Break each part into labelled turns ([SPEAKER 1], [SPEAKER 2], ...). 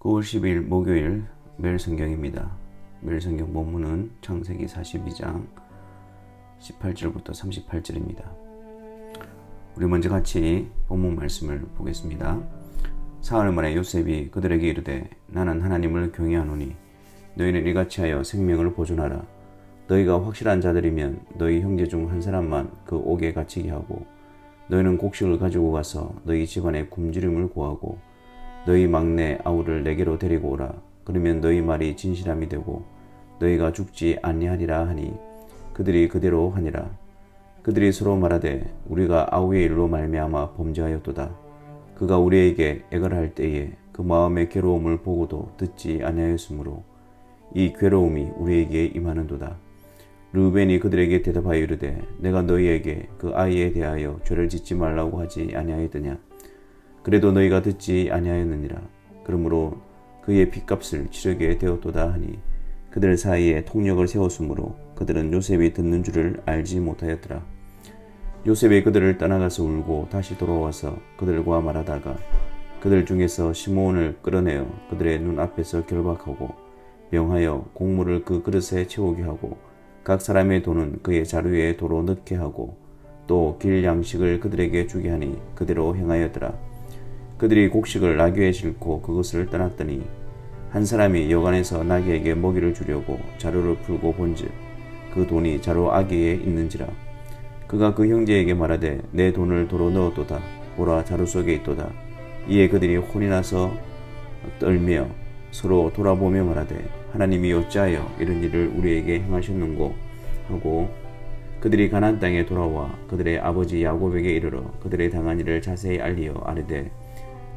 [SPEAKER 1] 9월 10일 목요일 매일 성경입니다. 매일 성경 본문은 창세기 42장 18절부터 38절입니다. 우리 먼저 같이 본문 말씀을 보겠습니다. 사흘 만에 요셉이 그들에게 이르되 나는 하나님을 경외하노니 너희는 이같이 하여 생명을 보존하라. 너희가 확실한 자들이면 너희 형제 중 한 사람만 그 옥에 갇히게 하고 너희는 곡식을 가지고 가서 너희 집안에 굶주림을 구하고 너희 막내 아우를 내게로 데리고 오라. 그러면 너희 말이 진실함이 되고 너희가 죽지 아니하리라 하니 그들이 그대로 하니라. 그들이 서로 말하되 우리가 아우의 일로 말미암아 범죄하였도다. 그가 우리에게 애걸할 때에 그 마음의 괴로움을 보고도 듣지 아니하였으므로 이 괴로움이 우리에게 임하는도다. 르우벤이 그들에게 대답하여 이르되 내가 너희에게 그 아이에 대하여 죄를 짓지 말라고 하지 아니하였더냐. 그래도 너희가 듣지 아니하였느니라. 그러므로 그의 핏값을 치르게 되었도다 하니 그들 사이에 통력을 세웠으므로 그들은 요셉이 듣는 줄을 알지 못하였더라. 요셉이 그들을 떠나가서 울고 다시 돌아와서 그들과 말하다가 그들 중에서 시므온을 끌어내어 그들의 눈앞에서 결박하고 명하여 곡물을 그 그릇에 채우게 하고 각 사람의 돈은 그의 자루에 도로 넣게 하고 또 길 양식을 그들에게 주게 하니 그대로 행하였더라. 그들이 곡식을 나귀에 싣고 그것을 떠났더니 한 사람이 여관에서 나귀에게 먹이를 주려고 자루를 풀고 본즉 그 돈이 자루 아귀에 있는지라. 그가 그 형제에게 말하되 내 돈을 도로 넣었도다. 보라 자루 속에 있도다. 이에 그들이 혼이 나서 떨며 서로 돌아보며 말하되 하나님이 어찌하여 이런 일을 우리에게 행하셨는고 하고 그들이 가나안 땅에 돌아와 그들의 아버지 야곱에게 이르러 그들의 당한 일을 자세히 알리어 아뢰되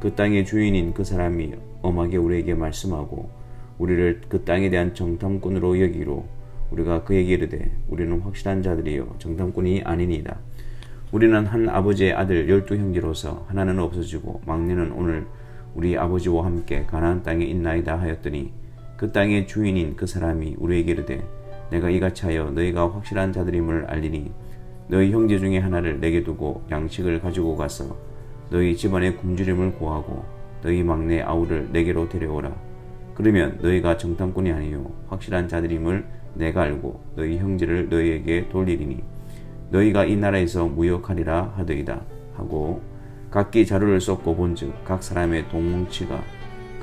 [SPEAKER 1] 그 땅의 주인인 그 사람이 엄하게 우리에게 말씀하고 우리를 그 땅에 대한 정탐꾼으로 여기로 우리가 그에게 이르되 우리는 확실한 자들이요 정탐꾼이 아니니이다. 우리는 한 아버지의 아들 12형제로서 하나는 없어지고 막내는 오늘 우리 아버지와 함께 가나안 땅에 있나이다 하였더니 그 땅의 주인인 그 사람이 우리에게 이르되 내가 이같이 하여 너희가 확실한 자들임을 알리니 너희 형제 중에 하나를 내게 두고 양식을 가지고 가서 너희 집안의 굶주림을 구하고 너희 막내 아우를 내게로 데려오라. 그러면 너희가 정탐꾼이 아니요 확실한 자들임을 내가 알고 너희 형제를 너희에게 돌리리니 너희가 이 나라에서 무역하리라 하더이다 하고 각기 자루를 쏟고 본즉 각 사람의 돈뭉치가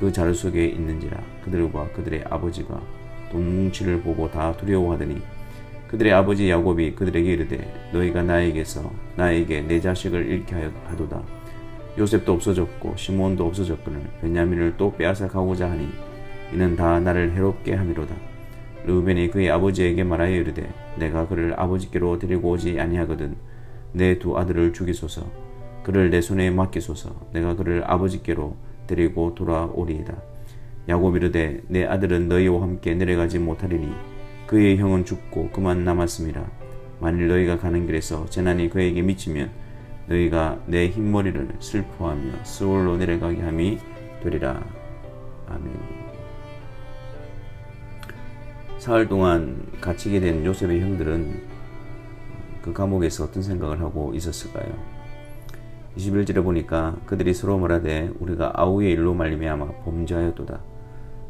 [SPEAKER 1] 그 자루 속에 있는지라. 그들과 그들의 아버지가 돈뭉치를 보고 다 두려워하더니 그들의 아버지 야곱이 그들에게 이르되 너희가 나에게 내 자식을 잃게 하도다. 요셉도 없어졌고 시므온도 없어졌거늘 베냐민을 또 빼앗아 가고자 하니 이는 다 나를 해롭게 함이로다. 르우벤이 그의 아버지에게 말하여 이르되 내가 그를 아버지께로 데리고 오지 아니하거든 내 두 아들을 죽이소서. 그를 내 손에 맡기소서. 내가 그를 아버지께로 데리고 돌아오리이다. 야곱이 이르되 내 아들은 너희와 함께 내려가지 못하리니 그의 형은 죽고 그만 남았음이라. 만일 너희가 가는 길에서 재난이 그에게 미치면 너희가 내 흰머리를 슬퍼하며 스올로 내려가게 함이 되리라. 아멘. 사흘 동안 갇히게 된 요셉의 형들은 그 감옥에서 어떤 생각을 하고 있었을까요? 21절에 보니까 그들이 서로 말하되 우리가 아우의 일로 말미암아 범죄하였도다.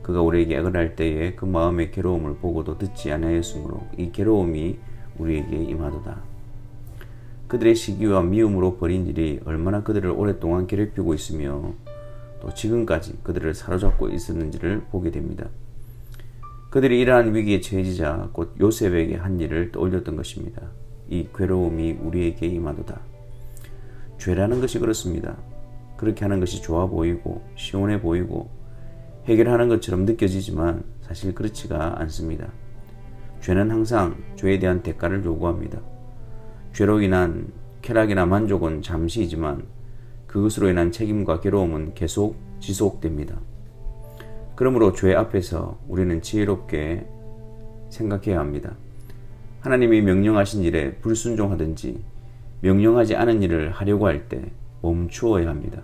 [SPEAKER 1] 그가 우리에게 애걸할 때에 그 마음의 괴로움을 보고도 듣지 아니하였으므로 이 괴로움이 우리에게 임하도다. 그들의 시기와 미움으로 벌인 일이 얼마나 그들을 오랫동안 괴롭히고 있으며 또 지금까지 그들을 사로잡고 있었는지를 보게 됩니다. 그들이 이러한 위기에 처해지자 곧 요셉에게 한 일을 떠올렸던 것입니다. 이 괴로움이 우리에게 임하도다. 죄라는 것이 그렇습니다. 그렇게 하는 것이 좋아 보이고 시원해 보이고 해결하는 것처럼 느껴지지만 사실 그렇지가 않습니다. 죄는 항상 죄에 대한 대가를 요구합니다. 죄로 인한 쾌락이나 만족은 잠시이지만 그것으로 인한 책임과 괴로움은 계속 지속됩니다. 그러므로 죄 앞에서 우리는 지혜롭게 생각해야 합니다. 하나님이 명령하신 일에 불순종하든지 명령하지 않은 일을 하려고 할 때 멈추어야 합니다.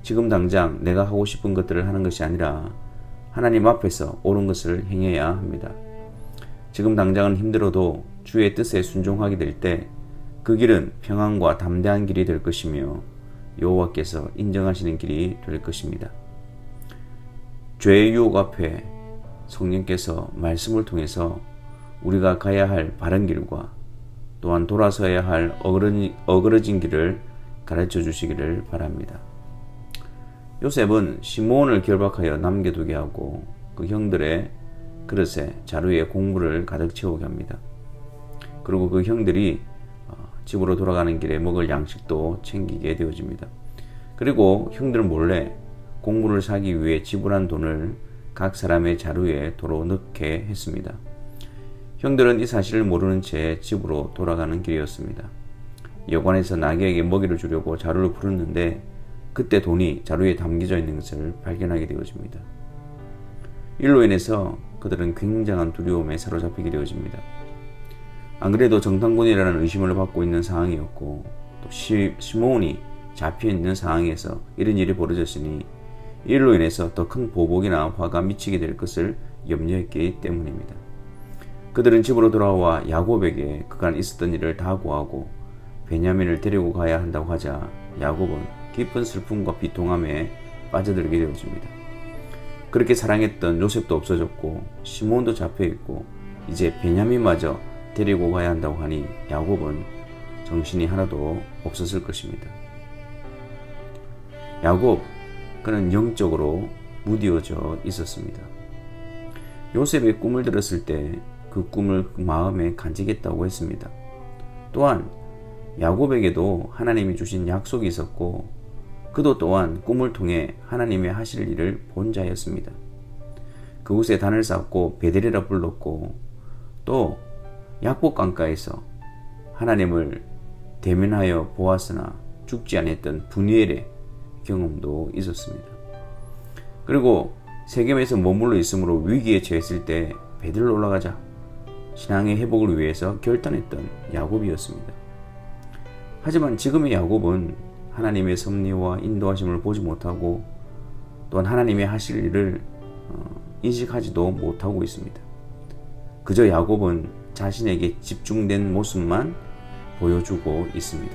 [SPEAKER 1] 지금 당장 내가 하고 싶은 것들을 하는 것이 아니라 하나님 앞에서 옳은 것을 행해야 합니다. 지금 당장은 힘들어도 주의 뜻에 순종하게 될 때 그 길은 평안과 담대한 길이 될 것이며 여호와께서 인정하시는 길이 될 것입니다. 죄의 유혹 앞에 성령께서 말씀을 통해서 우리가 가야 할 바른 길과 또한 돌아서야 할 어그러진 길을 가르쳐 주시기를 바랍니다. 요셉은 시므온을 결박하여 남겨두게 하고 그 형들의 그릇에 자루에 곡물을 가득 채우게 합니다. 그리고 그 형들이 집으로 돌아가는 길에 먹을 양식도 챙기게 되어집니다. 그리고 형들 몰래 곡물을 사기 위해 지불한 돈을 각 사람의 자루에 도로 넣게 했습니다. 형들은 이 사실을 모르는 채 집으로 돌아가는 길이었습니다. 여관에서 나귀에게 먹이를 주려고 자루를 풀었는데 그때 돈이 자루에 담겨져 있는 것을 발견하게 되어집니다. 일로 인해서 그들은 굉장한 두려움에 사로잡히게 되어집니다. 안 그래도 정탐꾼이라는 의심을 받고 있는 상황이었고 또 시므온이 잡혀있는 상황에서 이런 일이 벌어졌으니 이로 인해서 더 큰 보복이나 화가 미치게 될 것을 염려했기 때문입니다. 그들은 집으로 돌아와 야곱에게 그간 있었던 일을 다 고하고 베냐민을 데리고 가야 한다고 하자 야곱은 깊은 슬픔과 비통함에 빠져들게 되어집니다. 그렇게 사랑했던 요셉도 없어졌고 시므온도 잡혀있고 이제 베냐민마저 데리고 가야 한다고 하니 야곱은 정신이 하나도 없었을 것입니다. 야곱, 그는 영적으로 무디어져 있었습니다. 요셉의 꿈을 들었을 때 그 꿈을 마음에 간직했다고 했습니다. 또한 야곱에게도 하나님이 주신 약속이 있었고 그도 또한 꿈을 통해 하나님이 하실 일을 본 자였습니다. 그곳에 단을 쌓고 베델이라 불렀고 또 약복 강가에서 하나님을 대면하여 보았으나 죽지 않았던 분이엘의 경험도 있었습니다. 그리고 세겜에서 머물러 있으므로 위기에 처했을 때 베델로 올라가자 신앙의 회복을 위해서 결단했던 야곱이었습니다. 하지만 지금의 야곱은 하나님의 섭리와 인도하심을 보지 못하고 또한 하나님의 하실 일을 인식하지도 못하고 있습니다. 그저 야곱은 자신에게 집중된 모습만 보여주고 있습니다.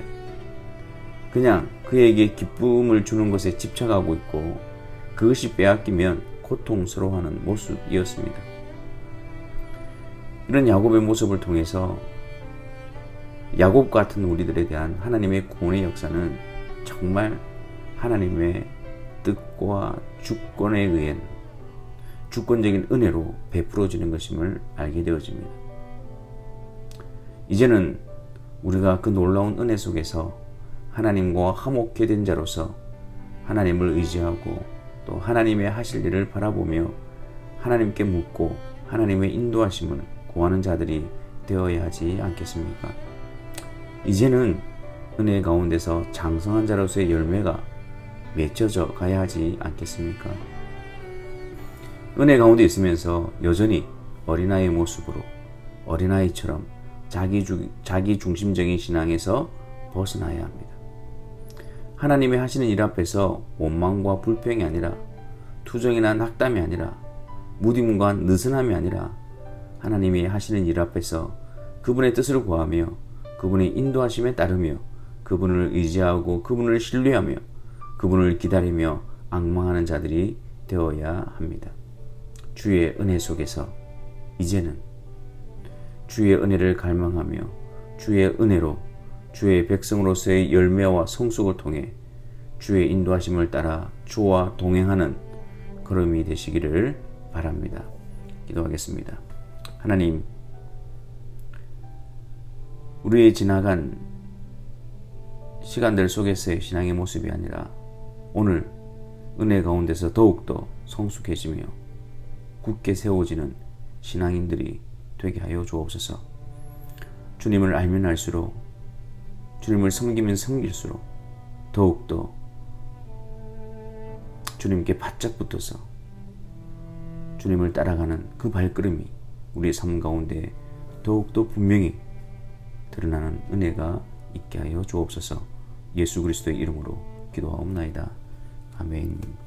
[SPEAKER 1] 그냥 그에게 기쁨을 주는 것에 집착하고 있고 그것이 빼앗기면 고통스러워하는 모습이었습니다. 이런 야곱의 모습을 통해서 야곱 같은 우리들에 대한 하나님의 구원의 역사는 정말 하나님의 뜻과 주권에 의한 주권적인 은혜로 베풀어지는 것임을 알게 되어집니다. 이제는 우리가 그 놀라운 은혜 속에서 하나님과 화목해 된 자로서 하나님을 의지하고 또 하나님의 하실 일을 바라보며 하나님께 묻고 하나님의 인도하심을 구하는 자들이 되어야 하지 않겠습니까? 이제는 은혜 가운데서 장성한 자로서의 열매가 맺혀져 가야 하지 않겠습니까? 은혜 가운데 있으면서 여전히 어린아이의 모습으로 어린아이처럼 자기 중심적인 신앙에서 벗어나야 합니다. 하나님의 하시는 일 앞에서 원망과 불평이 아니라 투정이나 낙담이 아니라 무딤과 느슨함이 아니라 하나님이 하시는 일 앞에서 그분의 뜻을 구하며 그분의 인도하심에 따르며 그분을 의지하고 그분을 신뢰하며 그분을 기다리며 앙망하는 자들이 되어야 합니다. 주의 은혜 속에서 이제는 주의 은혜를 갈망하며 주의 은혜로 주의 백성으로서의 열매와 성숙을 통해 주의 인도하심을 따라 주와 동행하는 걸음이 되시기를 바랍니다. 기도하겠습니다. 하나님, 우리의 지나간 시간들 속에서의 신앙의 모습이 아니라 오늘 은혜 가운데서 더욱더 성숙해지며 굳게 세워지는 신앙인들이 되게 하여 주옵소서. 주님을 알면 알수록 주님을 섬기면 섬길수록 더욱더 주님께 바짝 붙어서 주님을 따라가는 그 발걸음이 우리의 삶 가운데 더욱더 분명히 드러나는 은혜가 있게 하여 주옵소서. 예수 그리스도의 이름으로 기도하옵나이다. 아멘.